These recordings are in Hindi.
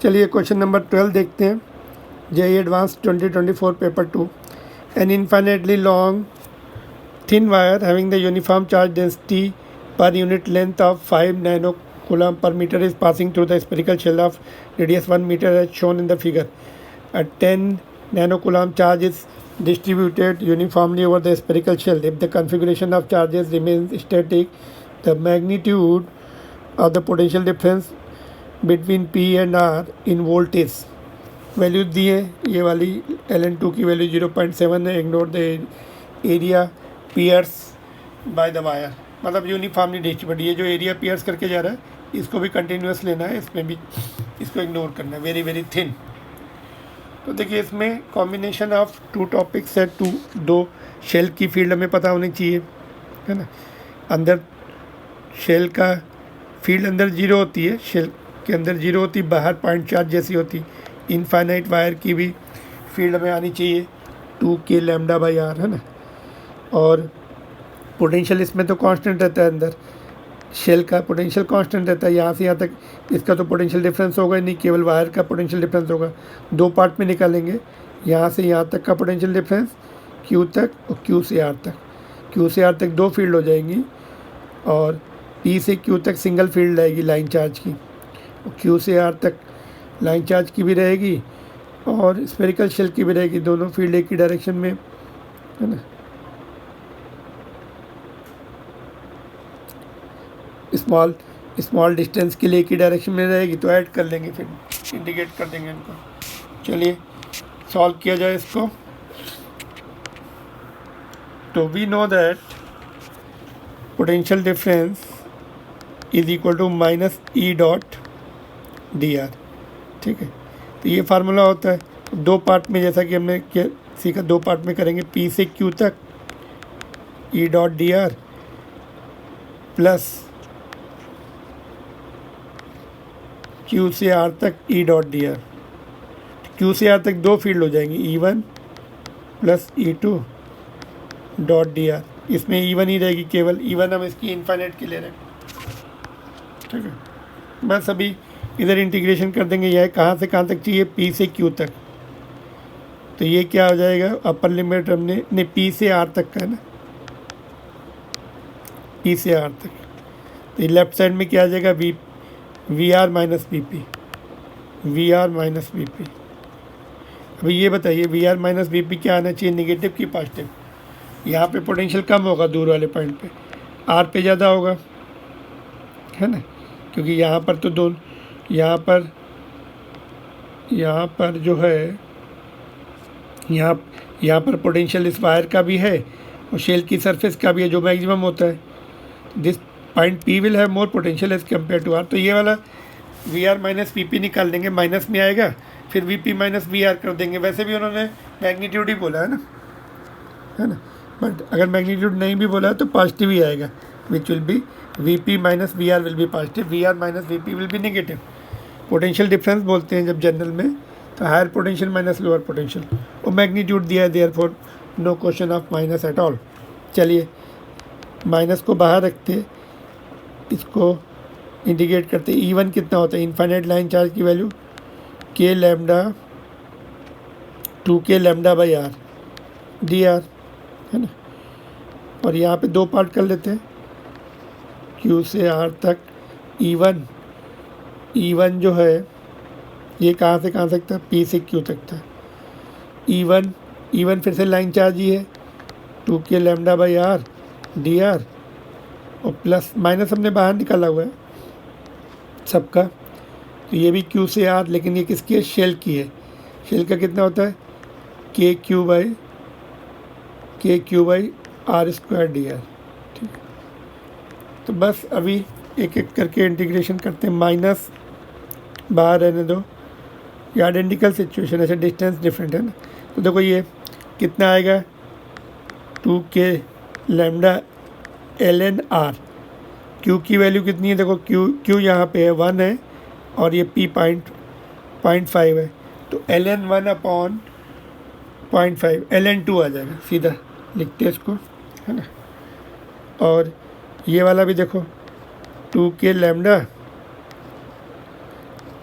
चलिए क्वेश्चन नंबर 12 देखते हैं। JEE advance 2024 paper 2। An infinitely long thin wire having the uniform charge density per unit length of 5 nanocoulomb per meter is passing through the spherical shell of radius 1 meter as shown in the figure. A 10 nanocoulomb charge is distributed uniformly over the spherical shell. If the configuration of charges remains static, the magnitude of the potential difference between P and R in volt is value दी है। ये वाली Ln2 की वैल्यू 0.7 है। Ignore the area pierced by the wire, मतलब यूनिफॉर्मली डिस्ट्रीब्यूट। ये जो एरिया पियर्स करके जा रहा है इसको भी कंटिन्यूस लेना है, इसमें भी इसको इग्नोर करना है, वेरी वेरी थिन। तो देखिए इसमें कॉम्बिनेशन ऑफ टू टॉपिक्स है। दो शेल की फील्ड हमें पता होनी चाहिए, है ना। अंदर शेल का फील्ड अंदर जीरो होती है, शेल के अंदर जीरो होती, बाहर पॉइंट चार्ज जैसी होती। इनफाइनाइट वायर की भी फील्ड में आनी चाहिए 2k λ/r, है ना। और पोटेंशियल इसमें तो कांस्टेंट रहता है, अंदर शेल का पोटेंशियल कांस्टेंट रहता है। यहाँ से यहाँ तक इसका तो पोटेंशियल डिफरेंस होगा ही नहीं, केवल वायर का पोटेंशियल डिफरेंस होगा। दो पार्ट में निकालेंगे, यहाँ से यहाँ तक का पोटेंशियल डिफरेंस Q तक और Q से R तक। Q से R तक दो फील्ड हो जाएंगी और P से Q तक सिंगल फील्ड रहेगी लाइन चार्ज की, और Q से R तक लाइन चार्ज की भी रहेगी और स्फेरिकल शेल की भी रहेगी। दोनों फील्ड एक ही डायरेक्शन में, है ना। स्मॉल डिस्टेंस के लिए एक ही डायरेक्शन में रहेगी, तो ऐड कर लेंगे, फिर इंडिकेट कर देंगे इनको। चलिए सॉल्व किया जाए इसको। तो we know that potential difference is equal to -E.dr, ठीक है। तो ये फार्मूला होता है दो पार्ट में, जैसा कि हमने सीखा, दो पार्ट में करेंगे। P से Q तक E.dr प्लस Q से R तक E.dr। Q से R तक दो फील्ड हो जाएंगी, E1 प्लस E2.dr। इसमें E1 ही रहेगी केवल, E1 हम इसकी इनफाइनाइट की ले रहे हैं, ठीक है। बस अभी इधर इंटीग्रेशन कर देंगे। यह कहाँ से कहाँ तक चाहिए, P से Q तक। तो ये क्या हो जाएगा, अपर लिमिट हमने नहीं P से R तक का है ना, P से R तक। तो लेफ्ट साइड में क्या आ जाएगा, VR minus VP, VR minus VP। अभी ये बताइए VR माइनस VP क्या आना चाहिए, निगेटिव की पॉजिटिव। यहाँ पे पोटेंशियल कम होगा दूर वाले पॉइंट पे, R पे ज़्यादा होगा, है ना, क्योंकि यहाँ पर तो दोनों, यहाँ पर जो है, यहाँ पर पोटेंशियल इस वायर का भी है और शेल की सरफेस का भी है, जो मैक्सिमम होता है। This point P will have more potential as compare to R। तो ये वाला VR माइनस VP निकाल देंगे, माइनस में आएगा, फिर VP माइनस VR कर देंगे। वैसे भी उन्होंने मैग्नीट्यूड ही बोला है ना, बट अगर मैग्नीट्यूड नहीं भी बोला है तो पॉजिटिव ही आएगा, which will be VP minus VR will be positive, VR minus VP will be negative. Potential difference बोलते हैं जब जनरल में, तो higher potential minus lower potential, वो मैग्नीट्यूड दिया है, therefore no question of minus at all. चलिए माइनस को बाहर रखते, इसको इंडिकेट करते। E1 कितना होता है, इनफाइनाइट लाइन चार्ज की value k λ 2k λ/r dr, है ना। और यहाँ पे दो पार्ट कर लेते हैं, Q से R तक E1 जो है ये कहाँ से कहाँ तक था, P से Q तक था। E1 फिर से लाइन चार्ज ही है, 2k λ/r dr, और प्लस माइनस हमने बाहर निकाला हुआ है सबका। तो ये भी Q से R, लेकिन ये किसकी है, शेल की है। शेल का कितना होता है, KQ बाई R² dr, ठीक। तो बस अभी एक एक करके इंटीग्रेशन करते हैं। माइनस बाहर रहने दो, ये आइडेंटिकल सिचुएशन है, डिस्टेंस डिफरेंट है ना। तो देखो ये कितना आएगा, 2k λ ln R। Q की वैल्यू कितनी है, देखो Q यहाँ पे है 1 है और ये P 0.5 है, तो ln 1 अपॉन 0.5 ln 2 आ जाएगा, सीधा लिखते हैं इसको, है ना। और ये वाला भी देखो 2k λ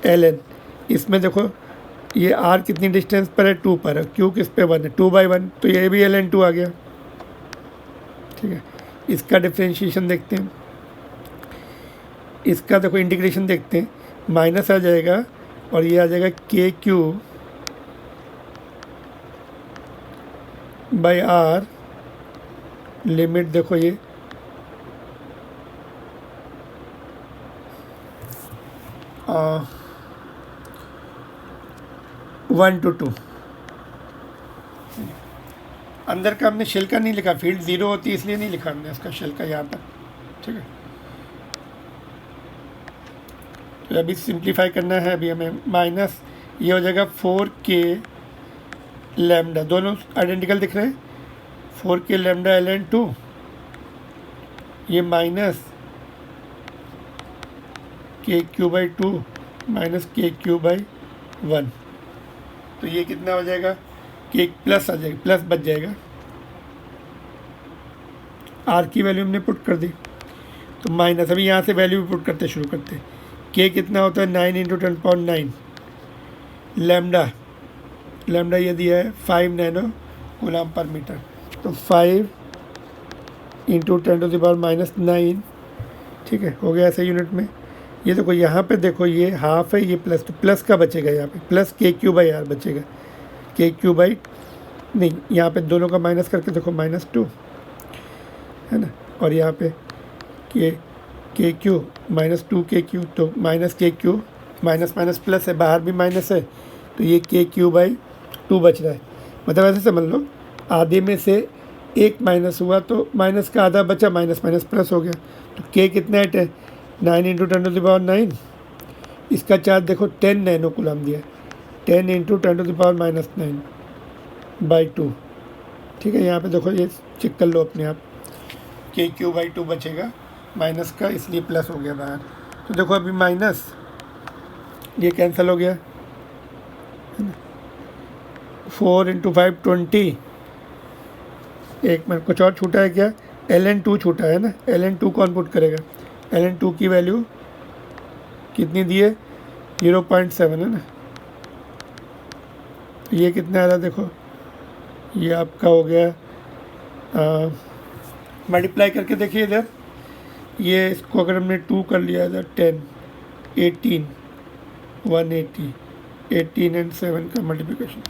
ln, इसमें देखो ये r कितनी डिस्टेंस पर है, 2 पर है, q किस पे 1 है, 2/1, तो ये भी ln2 आ गया। ठीक है, इसका डिफ्रेंशिएशन देखते हैं, इसका देखो इंटीग्रेशन देखते हैं, माइनस आ जाएगा और ये आ जाएगा KQ बाई r, लिमिट देखो ये 1 to 2। अंदर का हमने शेल का नहीं लिखा, फील्ड 0 होती है इसलिए नहीं लिखा हमने इसका शेल का यहाँ पर। ठीक है, तो अभी सिंप्लीफाई करना है, अभी हमें माइनस ये हो जाएगा 4k लैम्डा, दोनों आइडेंटिकल दिख रहे हैं, 4k लैम्डा ln2, ये माइनस KQ/2 माइनस KQ/1, तो ये कितना हो जाएगा, कि एक प्लस आ जाएगा, प्लस बच जाएगा। आर की वैल्यू हमने पुट कर दी, तो माइनस, अभी यहाँ से वैल्यू पुट करते शुरू करते हैं। के कितना होता है 9 × 10⁹, लैम्डा ये दिया है 5 नैनो कूलम पर मीटर, तो 5 × 10⁻⁹। ठीक है, हो गया ऐसे यूनिट में। ये देखो यहाँ पे देखो ये हाफ है, ये प्लस, तो प्लस का बचेगा यहाँ पे, प्लस KQ/r बचेगा, KQ/ नहीं, यहाँ पे दोनों का माइनस करके देखो -2 है ना, और यहाँ पे KQ -2 KQ, तो -KQ, माइनस माइनस प्लस है, बाहर भी माइनस है, तो ये KQ/2 बच रहा है। मतलब ऐसे समझ लो, आधे में से एक माइनस हुआ तो माइनस का आधा बचा, माइनस माइनस प्लस हो गया, तो K कितना है 9 × 10⁹। इसका चार्ज देखो 10 नैनो कूलम दिया है, 10 × 10⁻⁹/2। ठीक है, यहाँ पे देखो ये चेक कर लो अपने आप, KQ/2 बचेगा माइनस का, इसलिए प्लस हो गया बाहर। तो देखो अभी माइनस ये कैंसिल हो गया, 4 × 5 20, एक मिनट, कुछ और छूटा है क्या, ln2 छूटा है ना, ln2 कौन पुट करेगा, ln2 की वैल्यू कितनी दी है 0.7 है ना, ये कितना आ रहा है देखो, ये आपका हो गया, मल्टीप्लाई करके देखिए इधर, ये इसको अगर हमने 2 कर लिया इधर 10 18 180, 18 एंड 7 का मल्टीप्लिकेशन,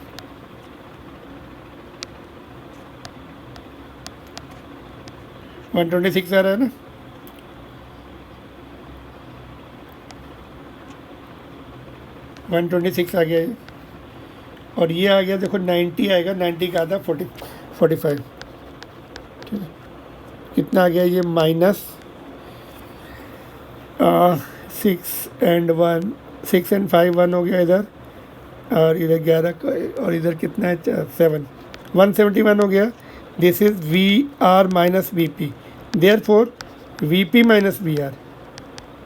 126 आ रहा है ना, $126 आ गया ये, और ये आ गया देखो 90 आएगा, 90 का आधा 45। ठीक है, कितना आ गया ये -6 एंड 5 1 हो गया इधर, और इधर 11 का, और इधर कितना है 7, 171 हो गया। This is VR - VP, therefore VP - VR,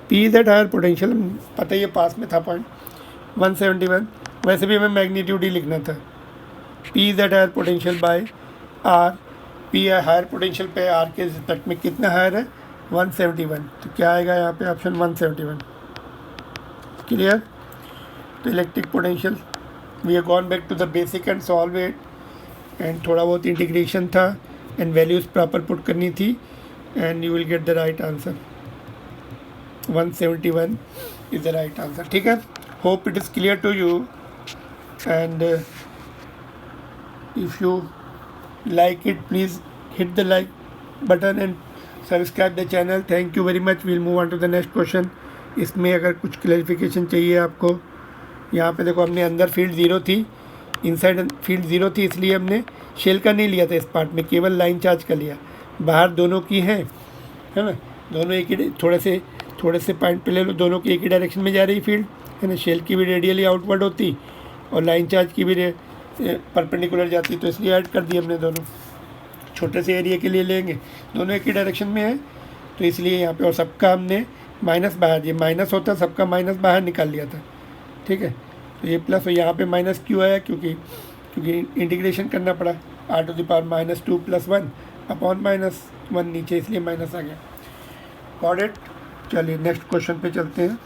P is at higher potential, पता ही है पास में था पॉइंट 171, वैसे भी हमें मैग्नीट्यूड ही लिखना था, P is at higher potential by R, P higher potential पे R के रिस्पेक्ट में कितना हायर है 171, तो क्या आएगा यहाँ पे ऑप्शन 171। क्लियर, तो electric potential we have gone back to the basic and solve it, and थोड़ा बहुत इंटीग्रेशन था एंड वैल्यूज़ प्रॉपर पुट करनी थी, and you will get the right answer, 171 is the right answer. ठीक है, hope it is clear to you, and if you like it, please hit the like button and subscribe the channel. Thank you very much. We'll move on to the next question. इसमें अगर कुछ क्लैरिफिकेशन चाहिए आपको, यहाँ पे देखो हमने अंदर फील्ड 0 थी, इनसाइड फील्ड 0 थी, इसलिए हमने शेल का नहीं लिया था इस पार्ट में, केवल लाइन चार्ज का लिया। बाहर दोनों की है ना, दोनों एक ही, थोड़े से पॉइंट पे ले लो, दोनों की एक ही डायरेक्शन में जा रही फील्ड है ना, शेल की भी रेडियली आउटवर्ड होती और लाइन चार्ज की भी परपेंडिकुलर जाती, तो इसलिए ऐड कर दिए हमने दोनों, छोटे से एरिया के लिए लेंगे, दोनों एक ही डायरेक्शन में है तो इसलिए यहाँ पे, और सबका हमने माइनस बाहर, ये माइनस होता सबका माइनस बाहर निकाल लिया था। ठीक है, तो ये प्लस, और यहाँ पे माइनस क्यों आया, क्योंकि इंटीग्रेशन करना पड़ा, r⁻² -2 + 1 अपॉन -1 नीचे, इसलिए माइनस आ गया। Got it. चलिए नेक्स्ट क्वेश्चन पे चलते हैं।